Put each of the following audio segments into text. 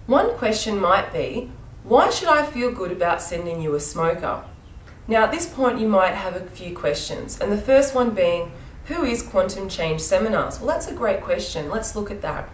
One question might be, why should I feel good about sending you a smoker? Now at this point you might have a few questions, and the first one being, who is Quantum Change Seminars? Well, that's a great question. Let's look at that.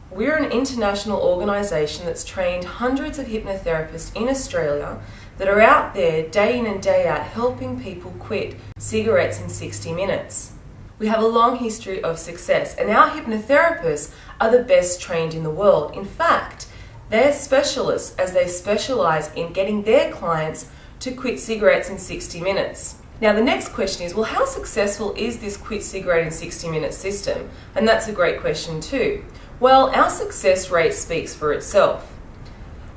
We're an international organisation that's trained hundreds of hypnotherapists in Australia that are out there day in and day out helping people quit cigarettes in 60 minutes. We have a long history of success, and our hypnotherapists are the best trained in the world. In fact, they're specialists as they specialise in getting their clients to quit cigarettes in 60 minutes. Now the next question is, well, how successful is this quit cigarette in 60 minutes system? And that's a great question too. Well, our success rate speaks for itself.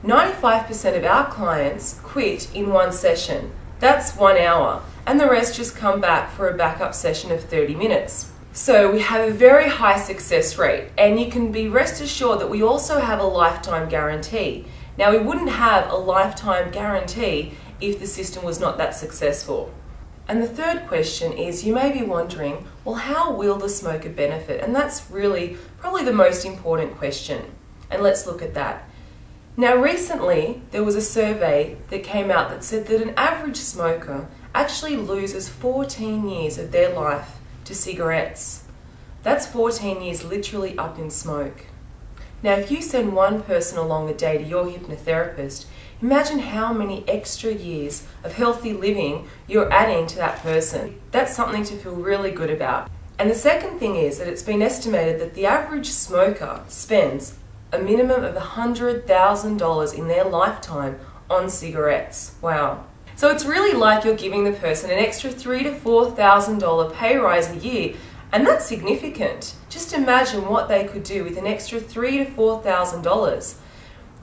95% of our clients quit in one session. That's 1 hour, and the rest just come back for a backup session of 30 minutes. So we have a very high success rate, and you can be rest assured that we also have a lifetime guarantee. Now we wouldn't have a lifetime guarantee if the system was not that successful. And the third question is, you may be wondering, well, how will the smoker benefit? And that's really probably the most important question. And let's look at that. Now recently there was a survey that came out that said that an average smoker actually loses 14 years of their life to cigarettes. That's 14 years literally up in smoke. Now if you send one person along a day to your hypnotherapist, imagine how many extra years of healthy living you're adding to that person. That's something to feel really good about. And the second thing is that it's been estimated that the average smoker spends a minimum of $100,000 in their lifetime on cigarettes. Wow. So it's really like you're giving the person an extra $3,000 to $4,000 pay rise a year, and that's significant. Just imagine what they could do with an extra $3,000 to $4,000.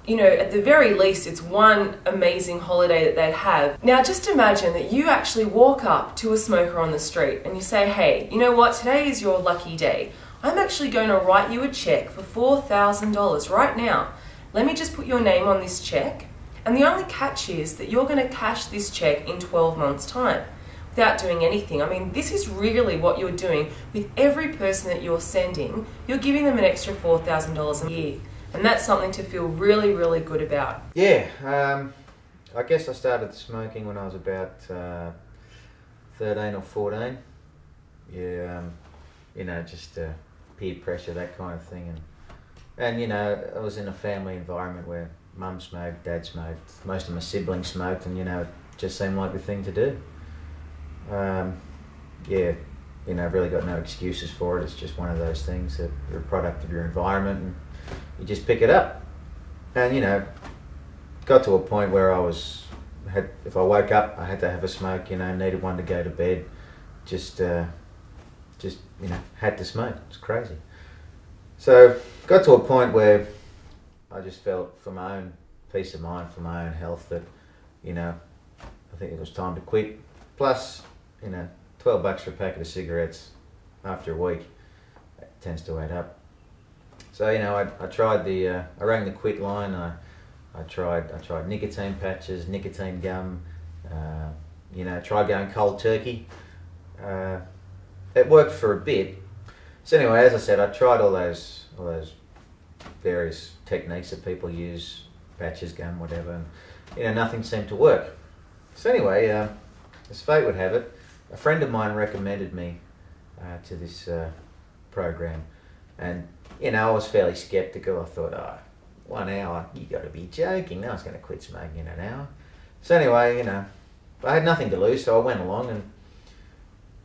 You know, at the very least, it's one amazing holiday that they'd have. Now, just imagine that you actually walk up to a smoker on the street and you say, hey, you know what, today is your lucky day. I'm actually going to write you a check for $4,000 right now. Let me just put your name on this check. And the only catch is that you're going to cash this check in 12 months' time without doing anything. I mean, this is really what you're doing with every person that you're sending. You're giving them an extra $4,000 a year. And that's something to feel really, really good about. Yeah, I guess I started smoking when I was about 13 or 14. Yeah, you know, just peer pressure, that kind of thing. And you know, I was in a family environment where mum smoked, dad smoked, most of my siblings smoked, and you know, it just seemed like the thing to do. Yeah, you know, I've really got no excuses for it. It's just one of those things that you're a product of your environment and you just pick it up. And you know, got to a point where if I woke up, I had to have a smoke, you know, needed one to go to bed, just you know, had to smoke. It's crazy. So got to a point where I just felt, for my own peace of mind, for my own health, that, you know, I think it was time to quit. Plus, you know, $12 for a packet of cigarettes after a week, it tends to add up. So, you know, I tried I rang the quit line. I tried nicotine patches, nicotine gum. You know, tried going cold turkey. It worked for a bit. So anyway, as I said, I tried all those various techniques that people use, patches, gum, whatever, and you know, nothing seemed to work. So anyway, as fate would have it, a friend of mine recommended me to this program, and you know, I was fairly skeptical. I thought, 1 hour, you got to be joking. No one's going to quit smoking in an hour. So anyway, you know, I had nothing to lose, so I went along, and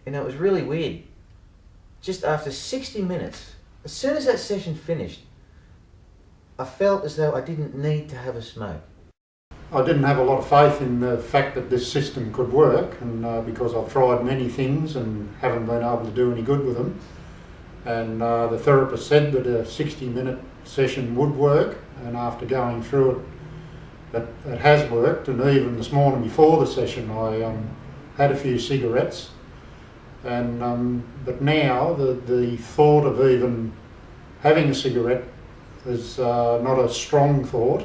you know, it was really weird. Just after 60 minutes, as soon as that session finished, I felt as though I didn't need to have a smoke. I didn't have a lot of faith in the fact that this system could work, and because I've tried many things and haven't been able to do any good with them. And the therapist said that a 60-minute session would work, and after going through it, it has worked. And even this morning before the session, I had a few cigarettes. And but now the thought of even having a cigarette is not a strong thought,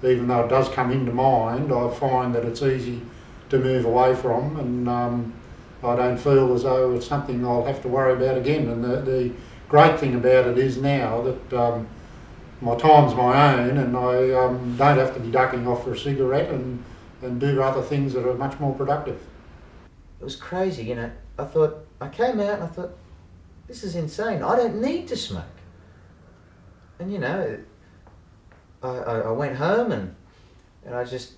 even though it does come into mind. I find that it's easy to move away from, and I don't feel as though it's something I'll have to worry about again. And the great thing about it is now that my time's my own, and I don't have to be ducking off for a cigarette and do other things that are much more productive. It was crazy, you know. I came out and I thought, this is insane. I don't need to smoke. And, you know, I went home and I just,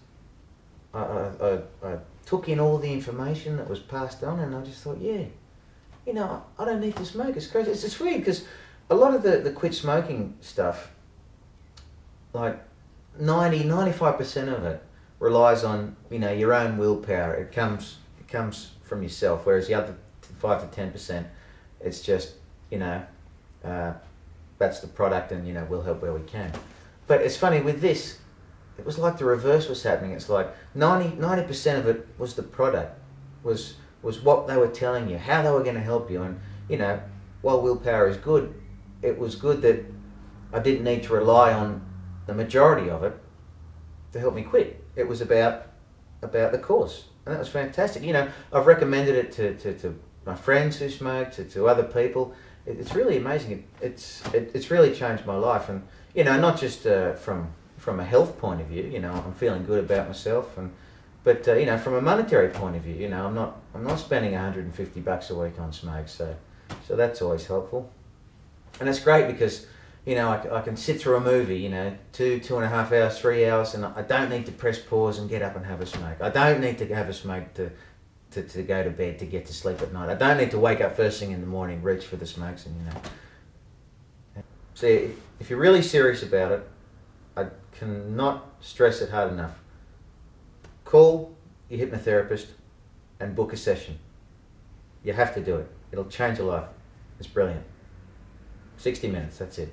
I took in all the information that was passed on, and I just thought, yeah, you know, I don't need to smoke. It's crazy. It's weird because a lot of the quit smoking stuff, like 95% of it relies on, you know, your own willpower. It comes from yourself, whereas the other 5 to 10%, it's just, you know, that's the product, and, you know, we'll help where we can. But it's funny with this, it was like the reverse was happening. It's like 90% of it was the product, was what they were telling you, how they were going to help you. And, you know, while willpower is good, it was good that I didn't need to rely on the majority of it to help me quit. It was about the course, and that was fantastic. You know, I've recommended it to my friends who smoke, to other people. It's really amazing. It's really changed my life, and, you know, not just from a health point of view. You know, I'm feeling good about myself, but you know, from a monetary point of view, you know, I'm not spending $150 a week on smoke, so that's always helpful. And it's great because, you know, I can sit through a movie, you know, 2.5 hours, 3 hours, and I don't need to press pause and get up and have a smoke. I don't need to have a smoke to go to bed, to get to sleep at night. I don't need to wake up first thing in the morning, reach for the smokes, and, you know. So if you're really serious about it, I cannot stress it hard enough. Call your hypnotherapist and book a session. You have to do it. It'll change your life. It's brilliant. 60 minutes, that's it.